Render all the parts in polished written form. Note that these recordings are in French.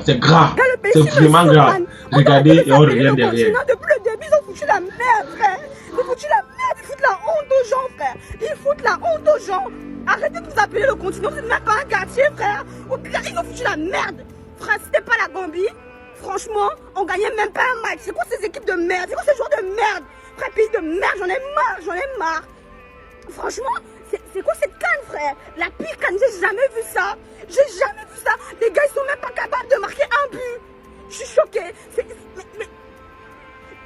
c'est grave. C'est vraiment grave. Regardez et on revient derrière. Depuis le début, ils ont foutu la merde, frère. Ils ont foutu la merde, ils foutent la honte aux gens, frère. Ils foutent la honte aux gens. Arrêtez de vous appeler le continent, vous n'êtes même pas un quartier, frère. Ils ont foutu la merde. Frère, c'était pas la Gambie. Franchement, on gagnait même pas un match. C'est quoi ces équipes de merde? C'est quoi ces joueurs de merde? Frère, pays de merde, j'en ai marre. Franchement, c'est quoi cette canne, frère? La pire canne, j'ai jamais vu ça. J'ai jamais vu ça. Les gars, ils sont même pas capables de marquer un but. Je suis choquée. Mais...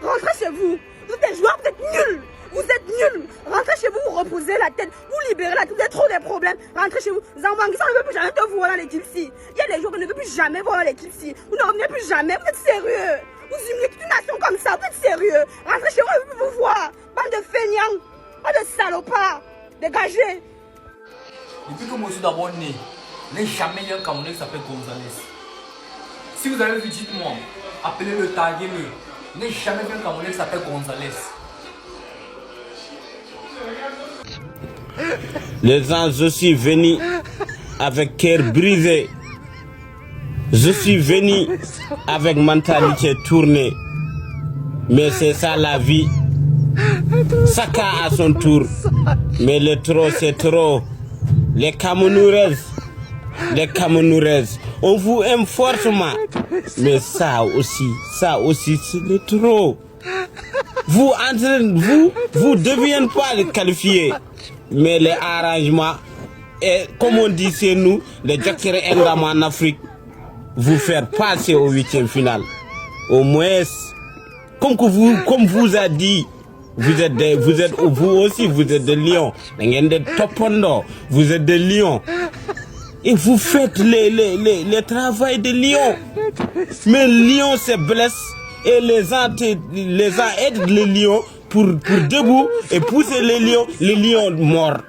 Rentrez chez vous. Vous êtes des joueurs, vous êtes nuls. Vous êtes nuls. Rentrez chez vous, vous reposez la tête. Vous libérez la tête. Vous avez trop de problèmes. Rentrez chez vous. Zambangui, on ne veut plus jamais te voir dans l'équipe ci. Il y a des joueurs qui ne veulent plus jamais voir dans l'équipe ci. Vous ne revenez plus jamais. Vous êtes sérieux. Vous humiliez toute une nation comme ça. Vous êtes sérieux. Rentrez chez vous, on ne veut plus vous voir. Bande de feignants. Pas de salopards. Dégagez. Depuis que moi je suis d'abord né, je n'ai jamais eu un Camerounais qui s'appelle Gonzalez. Si vous avez vu, dites-moi, appelez-le, taguez-le. Je n'ai jamais vu un Camerounais qui s'appelle Gonzalez. Les gens, je suis venu avec cœur brisé. Je suis venu avec mentalité tournée. Mais c'est ça la vie. Chacun à son tour. Mais le trop, c'est trop. Les Camerounaises, on vous aime fortement. Mais ça aussi, c'est le trop. Vous deviennent pas les qualifiés. Mais les arrangements, et comme on dit chez nous, les Jacques Engam en Afrique, vous faire passer au 8e final. Au moins, comme vous a dit, vous êtes des lions. Vous êtes des lions. Et vous faites les travail de lions. Mais lion se blesse et les gens aident les lions pour debout et pousser les lions morts.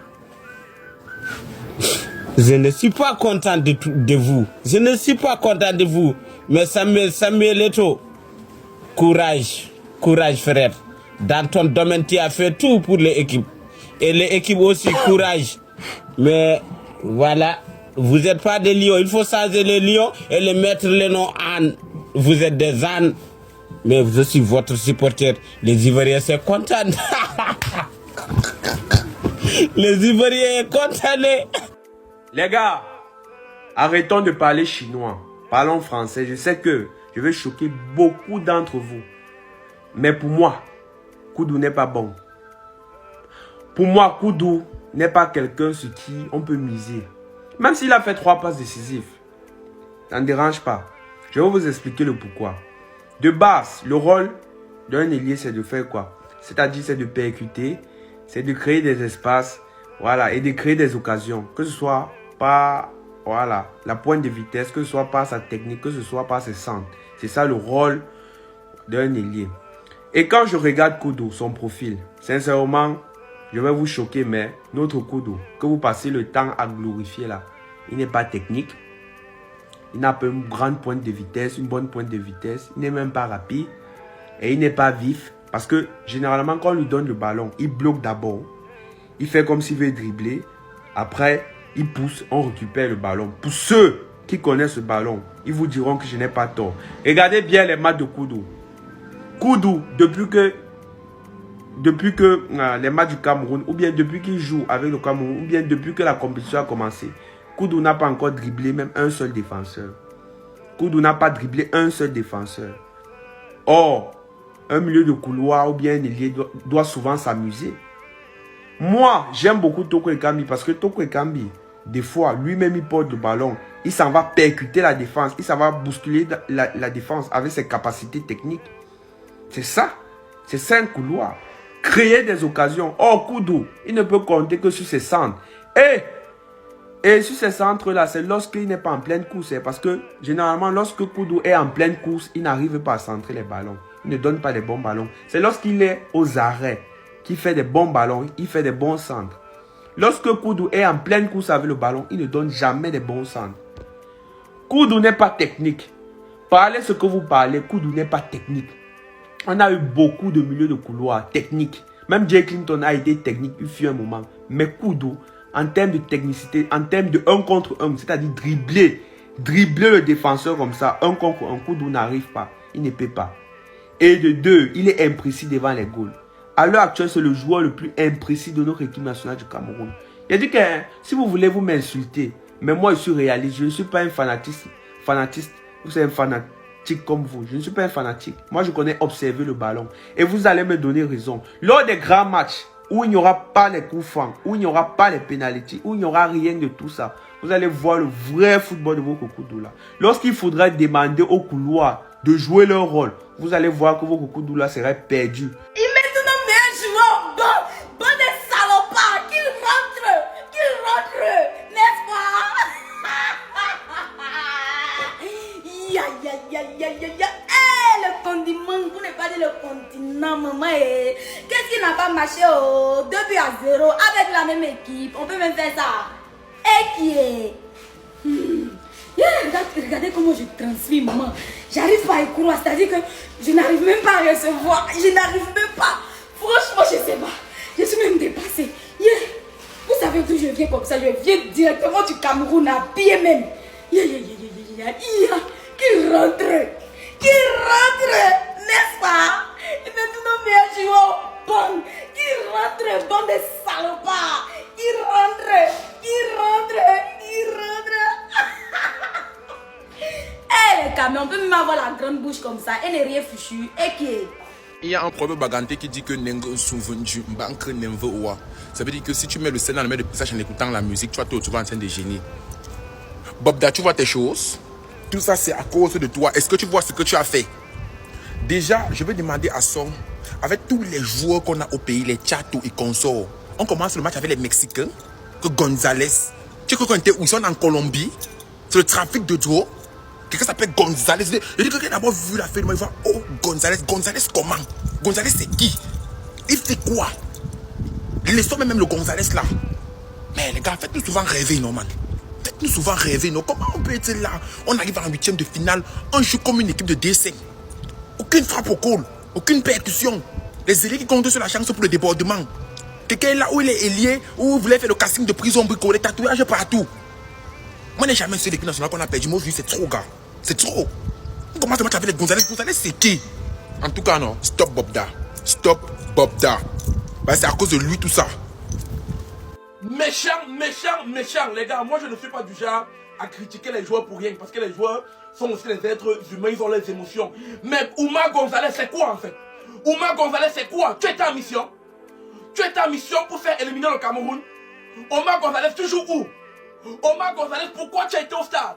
Je ne suis pas content de vous. Je ne suis pas content de vous. Mais Samuel Eto'o, courage frère. Dans ton domaine, tu as fait tout pour l'équipe. Et l'équipe aussi, courage. Mais voilà, vous n'êtes pas des lions. Il faut changer les lions et les mettre les noms ânes. Vous êtes des ânes. Mais je suis votre supporter. Les Ivoiriens sont contents. Les Ivoiriens sont contents. Les gars, arrêtons de parler chinois. Parlons français. Je sais que je vais choquer beaucoup d'entre vous. Mais pour moi, Koudou n'est pas bon. Pour moi, Koudou n'est pas quelqu'un sur qui on peut miser. Même s'il a fait 3 passes décisives. Ça ne dérange pas. Je vais vous expliquer le pourquoi. De base, le rôle d'un ailier, c'est de faire quoi? C'est-à-dire, c'est de percuter, c'est de créer des espaces, voilà, et de créer des occasions. Que ce soit par, voilà, la pointe de vitesse, que ce soit par sa technique, que ce soit par ses centres. C'est ça le rôle d'un ailier. Et quand je regarde Koudou, son profil, sincèrement, je vais vous choquer, mais notre Koudou, que vous passez le temps à glorifier là, il n'est pas technique. Il n'a pas une grande pointe de vitesse, une bonne pointe de vitesse. Il n'est même pas rapide. Et il n'est pas vif. Parce que généralement, quand on lui donne le ballon, il bloque d'abord. Il fait comme s'il veut dribbler. Après, il pousse, on récupère le ballon. Pour ceux qui connaissent ce ballon, ils vous diront que je n'ai pas tort. Regardez bien les matchs de Koudou. Koudou, depuis que les matchs du Cameroun, ou bien depuis qu'il joue avec le Cameroun, ou bien depuis que la compétition a commencé, Koudou n'a pas encore dribblé même un seul défenseur. Koudou n'a pas dribblé un seul défenseur. Or, un milieu de couloir ou bien un ailier doit souvent s'amuser. Moi, j'aime beaucoup Toko Ekambi parce que Toko Ekambi, des fois, lui-même il porte le ballon. Il s'en va percuter la défense. Il s'en va bousculer la défense avec ses capacités techniques. C'est ça. C'est ça un couloir. Créer des occasions. Or, Koudou, il ne peut compter que sur ses centres. Et sur ces centres-là, c'est lorsqu'il n'est pas en pleine course. Parce que généralement, lorsque Koudou est en pleine course, il n'arrive pas à centrer les ballons. Il ne donne pas les bons ballons. C'est lorsqu'il est aux arrêts qu'il fait des bons ballons, il fait des bons centres. Lorsque Koudou est en pleine course avec le ballon, il ne donne jamais des bons centres. Koudou n'est pas technique. Parlez ce que vous parlez, Koudou n'est pas technique. On a eu beaucoup de milieux de couloir techniques. Même Jay Clinton a été technique, il fut un moment. Mais Koudou, en termes de technicité, en termes de 1 contre 1, c'est-à-dire dribbler, dribbler le défenseur comme ça, un contre un, Koudou n'arrive pas. Il ne peut pas. Et de deux, il est imprécis devant les goals. À l'heure actuelle, c'est le joueur le plus imprécis de notre équipe nationale du Cameroun. Il a dit que si vous voulez vous m'insulter, mais moi je suis réaliste, je ne suis pas un fanatiste. Vous êtes un fanatique comme vous. Je ne suis pas un fanatique. Moi je connais observer le ballon. Et vous allez me donner raison. Lors des grands matchs, où il n'y aura pas les coups francs, où il n'y aura pas les pénalités, où il n'y aura rien de tout ça, vous allez voir le vrai football de vos Kokodoula. Lorsqu'il faudra demander au couloir de jouer leur rôle, vous allez voir que vos Kokodoula seraient perdus. Ils mettent nos meilleurs joueurs, bon des salopards, qu'ils rentrent, n'est-ce pas? Le condiment, vous n'êtes pas dit le continent, maman. Qu'est-ce qui n'a pas marché 2 buts à 0 avec la même équipe? On peut même faire ça. Et qui est regardez comment je transmets, maman. J'arrive pas à y croire, c'est-à-dire que je n'arrive même pas à recevoir. Je n'arrive même pas. Franchement, je sais pas. Je suis même dépassée. Vous savez d'où je viens comme ça? Je viens directement du Cameroun, à pied même. Qui rentre, n'est-ce pas? Et même tous nos meilleurs joueurs, bon, qui rentre, bon des salopards, qui rentre. Eh les camions, on peut même avoir la grande bouche comme ça, et n'est rien fichu, et qui est? Il y a un proverbe baganté qui dit que Nengo souvendu, banque Nengo oua. Ça veut dire que si tu mets le sel dans le main de passage en écoutant la musique, tu vas te retrouver en train de génie. Bobda, tu vois tes choses? Tout ça, c'est à cause de toi. Est-ce que tu vois ce que tu as fait? Déjà, je vais demander à Son, avec tous les joueurs qu'on a au pays, les Chato et consorts, on commence le match avec les Mexicains, que Gonzalez. Tu crois qu'on était où? Ils sont en Colombie. C'est le trafic de drogue. Quelqu'un s'appelle Gonzalez. Je dis que quelqu'un a d'abord vu la film, il va, oh, Gonzalez. Gonzalez comment? Gonzalez c'est qui? Il fait quoi? Laissons même le Gonzalez là. Mais les gars, faites-nous souvent rêver, non, man. Faites-nous souvent rêver, non. Comment on peut être là? On arrive en 8e de finale, on joue comme une équipe de D5. Aucune frappe au col, aucune percussion. Les ailiers qui comptent sur la chance pour le débordement. Quelqu'un est là où il est ailier, où vous voulez faire le casting de prison bricolé, tatouage partout. Moi, je n'ai jamais su l'équipe nationale qu'on a perdu. Moi, je dis, c'est trop, gars. C'est trop. On commence le match avec les Gonzalez. Gonzalez, c'est qui? En tout cas, non. Stop Bobda. Stop Bobda. Bah, c'est à cause de lui, tout ça. Méchant, les gars. Moi, je ne suis pas du genre à critiquer les joueurs pour rien. Parce que les joueurs sont aussi des êtres humains, ils ont les émotions. Mais Oumar Gonzalez, c'est quoi, en fait? Oumar Gonzalez, c'est quoi? Tu étais en mission? Tu étais en mission pour faire éliminer le Cameroun? Oumar Gonzalez, tu joues où? Omar Gonzalez, pourquoi tu as été au stade?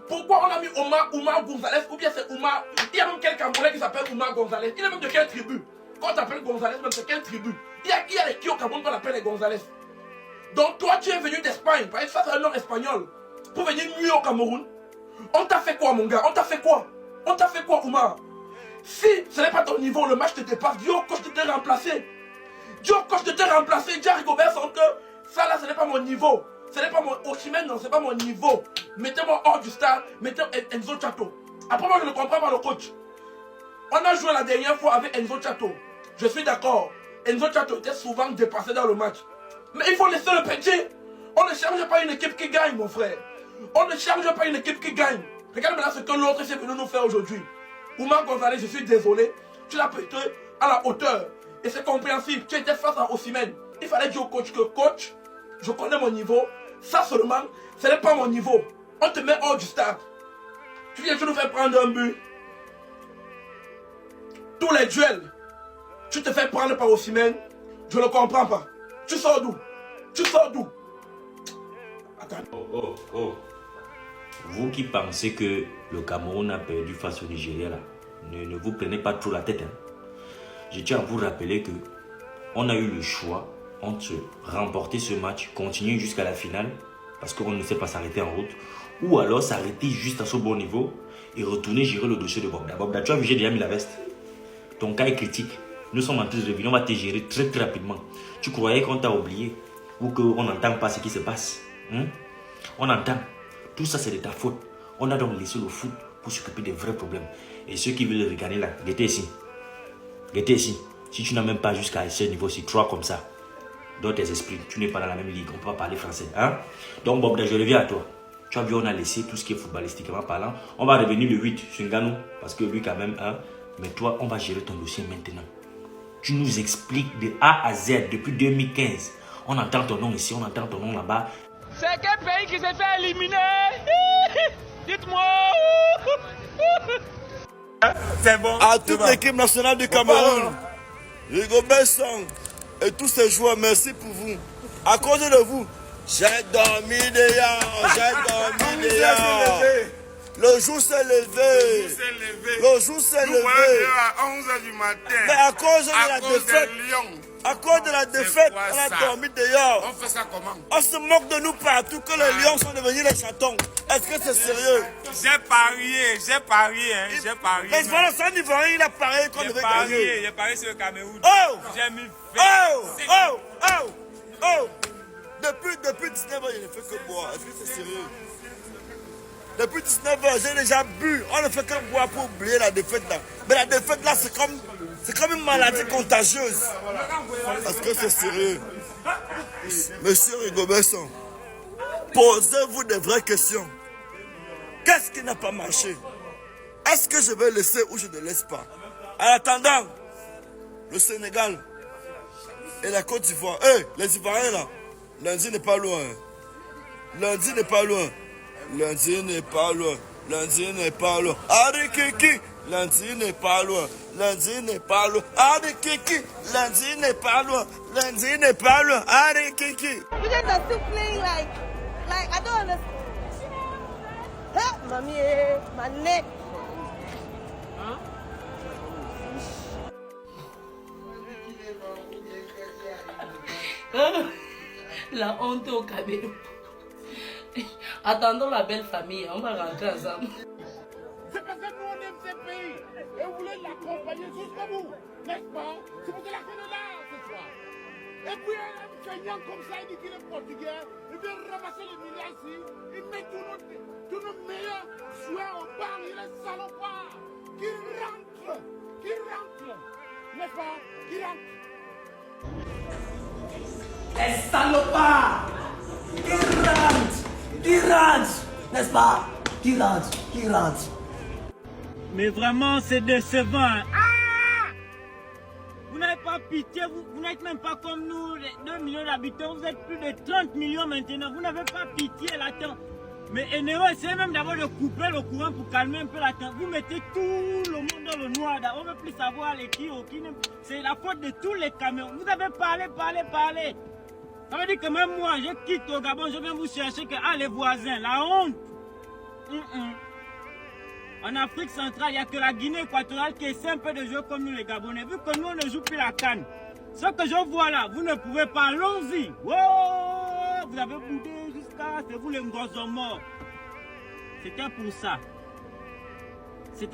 Pourquoi on a mis Oumar Gonzalez? Ou bien c'est Oumar? Il y a même quel Camerounais qui s'appelle Oumar Gonzalez. Il est même de quelle tribu? Quand on t'appelle Gonzalez, même c'est quelle tribu? Il y a les qui au Cameroun qu'on appelle les Gonzalez. Donc toi tu es venu d'Espagne, parce que ça c'est un nom espagnol, pour venir nuire au Cameroun. On t'a fait quoi mon gars? On t'a fait quoi? On t'a fait quoi Oumar? Si ce n'est pas ton niveau, le match te dépasse, dis au coach de te remplacer. Dis au coach de te remplacer, dis à Rigobert sans que ça là ce n'est pas mon niveau. Ce n'est pas mon Osimhen, non, c'est pas mon niveau. Mettez-moi hors du stade, mettez Enzo Chato. Après, moi, je ne comprends pas le coach. On a joué la dernière fois avec Enzo Chato. Je suis d'accord. Enzo Chato était souvent dépassé dans le match. Mais il faut laisser le petit. On ne cherche pas une équipe qui gagne, mon frère. On ne cherche pas une équipe qui gagne. Regarde maintenant ce que l'autre est venu nous faire aujourd'hui. Oumar Gonzalez, je suis désolé. Tu l'as pété à la hauteur. Et c'est compréhensible. Tu étais face à Osimhen. Il fallait dire au coach que, coach, je connais mon niveau. Ça seulement, ce n'est pas mon niveau. On te met hors du stade. Tu viens de nous faire prendre un but. Tous les duels, tu te fais prendre par Osimhen. Je ne comprends pas. Tu sors d'où? Tu sors d'où? Attends. Oh. Vous qui pensez que le Cameroun a perdu face au Nigeria, là, ne vous prenez pas trop la tête. Hein. Je tiens à vous rappeler que on a eu le choix entre remporter ce match, continuer jusqu'à la finale, parce qu'on ne sait pas s'arrêter en route, ou alors s'arrêter juste à ce bon niveau et retourner gérer le dossier de Bobda. Bobda, tu as vu, j'ai déjà mis la veste. Ton cas est critique. Nous sommes en train de revenir, on va te gérer très rapidement. Tu croyais qu'on t'a oublié ou qu'on n'entend pas ce qui se passe? On entend. Tout ça, c'est de ta faute. On a donc laissé le foot pour s'occuper des vrais problèmes. Et ceux qui veulent regarder là, guettez ici. Guettez ici. Si tu n'as même pas jusqu'à ce niveau-ci, 3 comme ça, dans tes esprits, tu n'es pas dans la même ligue, on ne peut pas parler français. Hein? Donc Bobda, je reviens à toi. Tu as vu, on a laissé tout ce qui est footballistiquement parlant. On va revenir le 8 sur Ngannou, parce que lui quand même, hein. Mais toi, on va gérer ton dossier maintenant. Tu nous expliques de A à Z depuis 2015. On entend ton nom ici, on entend ton nom là-bas. C'est quel pays qui s'est fait éliminer? Dites-moi. C'est bon. À toute l'équipe nationale du Cameroun, Rigobert Song et tous ces joueurs, merci pour vous. À cause de vous, j'ai dormi dehors, Le jour s'est levé. Le jour s'est levé. À 11h du matin. Mais à cause de la défaite. À cause de la défaite, on a dormi dehors. On fait ça comment? On se moque de nous partout que les lions sont devenus les chatons. Est-ce que c'est sérieux? J'ai parié. Mais voilà, c'est un Ivoirien, il a parié qu'on devait gagner. J'ai parié sur le Cameroun. Oh! J'ai mis Depuis 19 ans, il ne fait que boire. Est-ce que c'est sérieux? Depuis 19 ans, j'ai déjà bu. On ne fait que boire pour oublier la défaite là. Mais la défaite là, c'est comme une maladie contagieuse. Est-ce que c'est sérieux? Monsieur Rigobert Song, posez-vous des vraies questions. Qu'est-ce qui n'a pas marché? Est-ce que je vais laisser ou je ne laisse pas? En attendant, le Sénégal et la Côte d'Ivoire. Les Ivoiriens là, lundi n'est pas loin. Lundi n'est pas loin. Allez Kiki, lundi n'est pas loin. Allez Kiki, lundi n'est pas loin. Allez Kiki. We just are still playing like I don't understand. Huh? Mommy, my neck. La honte au Cameroun. Attendons la belle famille, on va rentrer ensemble. C'est parce que nous on aime ce pays et vous voulez l'accompagner jusqu'au bout, n'est-ce pas? C'est pour cela qu'on est là ce soir. Et puis un feignant comme ça, il dit qu'il est portugais, il vient ramasser les milliards ici, il met tous nos meilleurs joueurs au bar, il est salopard, qui rentre, n'est-ce pas? Qui rentre. Les salopards qui rentre, n'est-ce pas? Qui rentre. Mais vraiment, c'est décevant. Ah! Vous n'avez pas pitié, vous n'êtes même pas comme nous, les 2 millions d'habitants, vous êtes plus de 30 millions maintenant, vous n'avez pas pitié là-dedans. Mais Enero, essayez même d'abord de couper le courant pour calmer un peu la temps. Vous mettez tout le monde dans le noir. On ne veut plus savoir les qui. C'est la faute de tous les Camerounais. Vous avez parlé. Ça veut dire que même moi, je quitte au Gabon, je viens vous chercher que les voisins, la honte. En Afrique centrale, il n'y a que la Guinée équatoriale qui essaie un peu de jouer comme nous les Gabonais. Vu que nous, on ne joue plus la canne. Ce que je vois là, vous ne pouvez pas, allons-y. Wow, vous avez boudé jusqu'à, c'est vous les gros morts. C'était pour ça. Je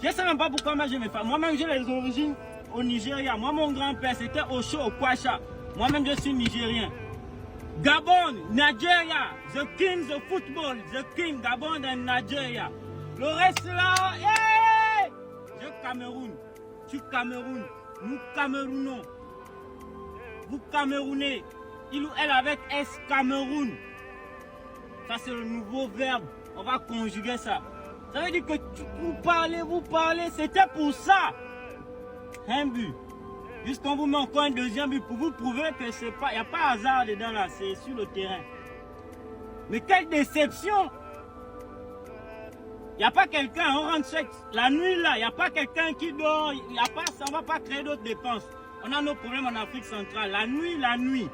ne sais même pas pourquoi moi je me fais. Moi-même, j'ai les origines au Nigeria. Moi, mon grand-père, c'était Osho, au Kwacha. Moi-même, je suis nigérien. Gabon, Nigeria, the king of football, the king, Gabon and Nigeria. Le reste là, hey! Je Cameroun, tu Cameroun, nous Camerounons. Vous Camerounais, il ou elle avec S Cameroun. Ça c'est le nouveau verbe, on va conjuguer ça. Ça veut dire que vous parlez, c'était pour ça. Un but. Jusqu'on vous met encore un deuxième but pour vous prouver que c'est pas, il n'y a pas hasard dedans là, c'est sur le terrain. Mais quelle déception! Il n'y a pas quelqu'un, on rentre la nuit là, il n'y a pas quelqu'un qui dort, il y a pas, ça ne va pas créer d'autres dépenses. On a nos problèmes en Afrique centrale, la nuit,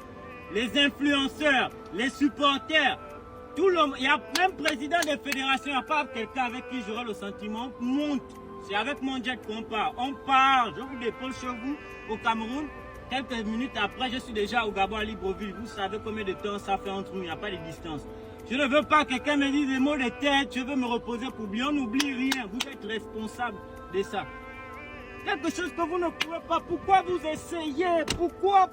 les influenceurs, les supporters, tout le monde, il y a même président des fédérations, il n'y a pas quelqu'un avec qui j'aurai le sentiment, monte. C'est avec mon jet qu'on part. On part, je vous dépose chez vous au Cameroun. Quelques minutes après, je suis déjà au Gabon à Libreville. Vous savez combien de temps ça fait entre nous, il n'y a pas de distance. Je ne veux pas que quelqu'un me dise des mots de tête, je veux me reposer pour oublier. On n'oublie rien, vous êtes responsable de ça. Quelque chose que vous ne pouvez pas. Pourquoi vous essayez? Pourquoi?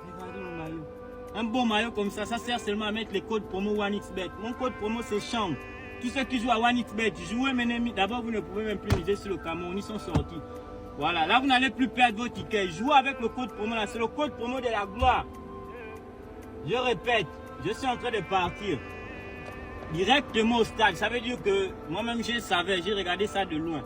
Regardez mon maillot. Un beau maillot comme ça sert seulement à mettre les codes promo OneXBet. Mon code promo c'est Champ. Tous ceux qui jouent à OneXBet, jouez mes ennemis. D'abord, vous ne pouvez même plus miser sur le Cameroun, ils sont sortis. Voilà, là vous n'allez plus perdre vos tickets. Jouez avec le code promo là, c'est le code promo de la gloire. Je répète, je suis en train de partir directement au stade. Ça veut dire que moi-même je savais, j'ai regardé ça de loin.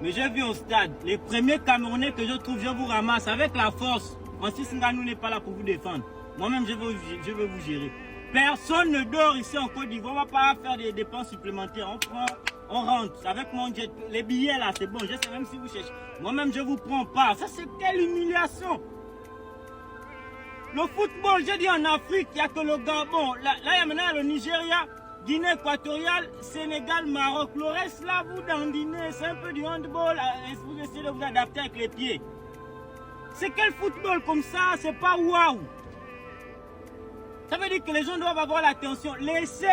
Mais j'ai vu au stade, les premiers Camerounais que je trouve, je vous ramasse avec la force. Francis Ngannou n'est pas là pour vous défendre. Moi-même, je veux vous gérer. Personne ne dort ici en Côte d'Ivoire. On ne va pas faire des dépenses supplémentaires. On prend, on rentre. Avec mon jet. Les billets là, c'est bon. Je sais même si vous cherchez. Moi-même, je ne vous prends pas. Ça, c'est quelle humiliation. Le football, j'ai dit en Afrique, il n'y a que le Gabon. Là, il y a maintenant le Nigeria, Guinée équatoriale, Sénégal, Maroc. Le reste là, vous dandinez. C'est un peu du handball. Vous essayez de vous adapter avec les pieds. C'est quel football comme ça? C'est pas waouh. Ça veut dire que les gens doivent avoir l'attention. Laissez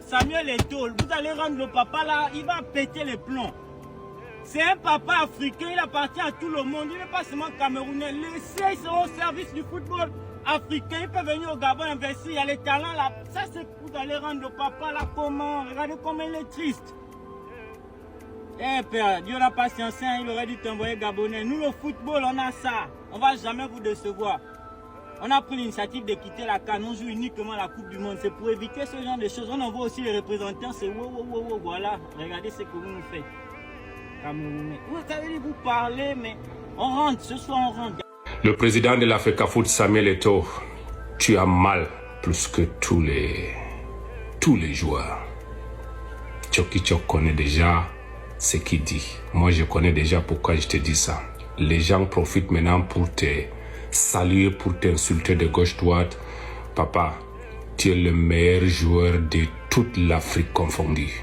Samuel Eto'o. Vous allez rendre le papa là, il va péter les plombs. C'est un papa africain, il appartient à tout le monde. Il n'est pas seulement camerounais. Laissez, ils sont au service du football africain. Il peut venir au Gabon investir, il y a les talents là. Ça, c'est que vous allez rendre le papa là comment? Regardez comment il est triste. Eh père, Dieu n'a pas patience, il aurait dû t'envoyer Gabonais. Nous, le football, on a ça. On ne va jamais vous décevoir. On a pris l'initiative de quitter la CAN. On joue uniquement la Coupe du Monde. C'est pour éviter ce genre de choses. On envoie aussi les représentants. C'est wow, voilà. Regardez ce que vous nous faites. Camerounais. Vous savez, vous parlez, mais on rentre. Ce soir, on rentre. Le président de l'Africa Foot, Samuel Eto'o, tu as mal plus que tous les joueurs. Tchoki Chok connaît déjà ce qu'il dit. Moi, je connais déjà pourquoi je te dis ça. Les gens profitent maintenant pour te saluer, pour t'insulter de gauche-droite. Papa, tu es le meilleur joueur de toute l'Afrique confondue.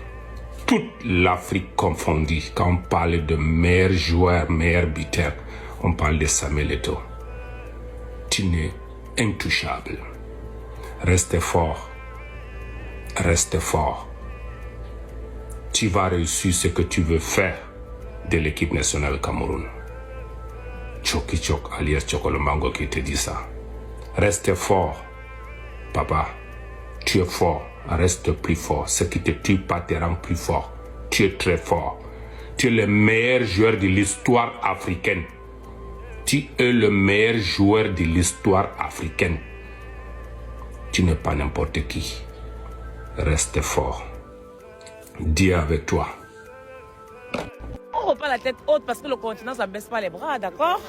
Toute l'Afrique confondue. Quand on parle de meilleur joueur, meilleur buteur, on parle de Samuel Eto'o. Tu es intouchable. Reste fort. Reste fort. Tu vas réussir ce que tu veux faire de l'équipe nationale Cameroun. Tchoki Chok alias Chokolomango qui te dit ça. Reste fort. Papa, tu es fort. Reste plus fort. Ce qui te tue pas te rend plus fort. Tu es très fort. Tu es le meilleur joueur de l'histoire africaine. Tu es le meilleur joueur de l'histoire africaine. Tu n'es pas n'importe qui. Reste fort. Dieu avec toi. On reprend la tête haute parce que le continent, ça ne baisse pas les bras, d'accord?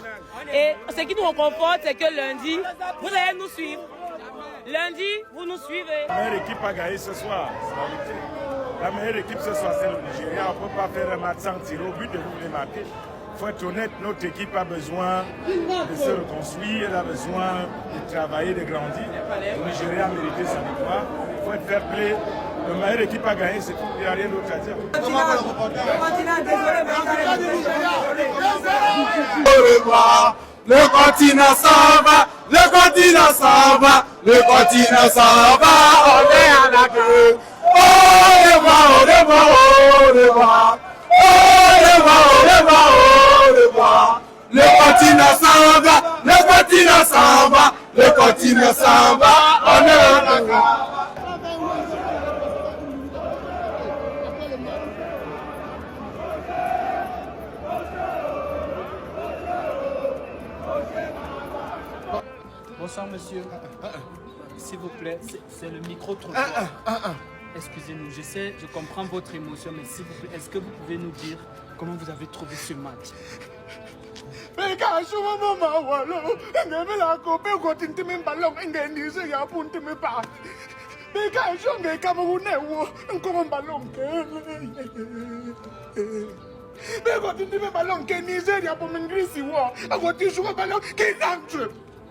Et ce qui nous réconforte, c'est que lundi, vous allez nous suivre. Lundi, vous nous suivez. La meilleure équipe a gagné ce soir. La meilleure équipe ce soir, c'est le Nigeria. On ne peut pas faire un match sans tirer au but de vous les marquer. Il faut être honnête, notre équipe a besoin de se reconstruire, elle a besoin de travailler, de grandir. Le Nigeria a mérité sa victoire. Il faut être fair play. La meilleure équipe a gagné, c'est tout. Il n'y a rien d'autre à dire. Le continent s'en va, le continent s'en va, le continent s'en va, on est à la queue. Au revoir, au revoir, au revoir. Au revoir, au revoir, au revoir. Le continent s'en va, le continent s'en va, le continent s'en va, on est à la queue. Bonsoir monsieur. S'il vous plaît, c'est le micro trop fort. Excusez-nous, je comprends votre émotion, mais s'il vous plaît, est-ce que vous pouvez nous dire comment vous avez trouvé ce match?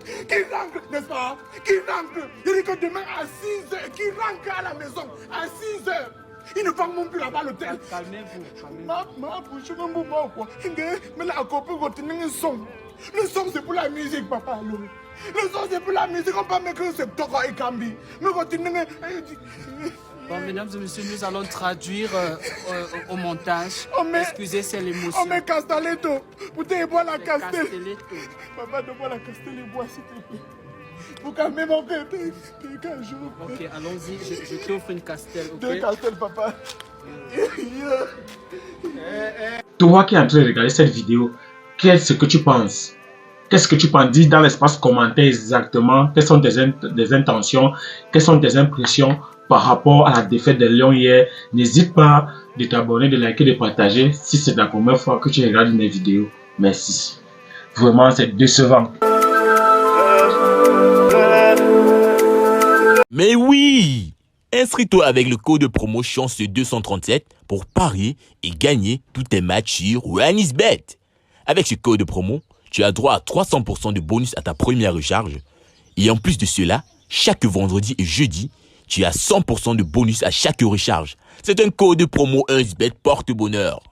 Qui rentre, n'est-ce pas? Qui rentre? Il dit que demain à 6h, qui rentre à la maison à 6h. Il ne va même plus là-bas l'hôtel. Calmez-vous. Mais la copine continue le son. Le son c'est pour la musique, papa. Le son c'est pour la musique. On peut mettre que c'est Toka et Kambi. Mais continue. Bon, mesdames et messieurs, nous allons traduire au montage. Excusez, c'est l'émotion. On met Castelletto. Vous devez boire la Castelletto. Papa, de boire la Castelletto, s'il te plaît. Vous calmez mon père. Ok, allons-y. Je t'offre une Castel. Deux Castel, papa. Toi qui es en train de regarder cette vidéo, qu'est-ce que tu penses? Qu'est-ce que tu peux en dire dans l'espace commentaire exactement? Quelles sont tes intentions? Quelles sont tes impressions par rapport à la défaite des Lions hier? N'hésite pas de t'abonner, de liker, de partager si c'est la première fois que tu regardes mes vidéos. Merci. Vraiment, c'est décevant. Mais oui! Inscris-toi avec le code de promo Chance237 pour parier et gagner tous tes matchs sur OneXBet. Avec ce code de promo, tu as droit à 300% de bonus à ta première recharge. Et en plus de cela, chaque vendredi et jeudi, tu as 100% de bonus à chaque recharge. C'est un code de promo OneXBet porte-bonheur.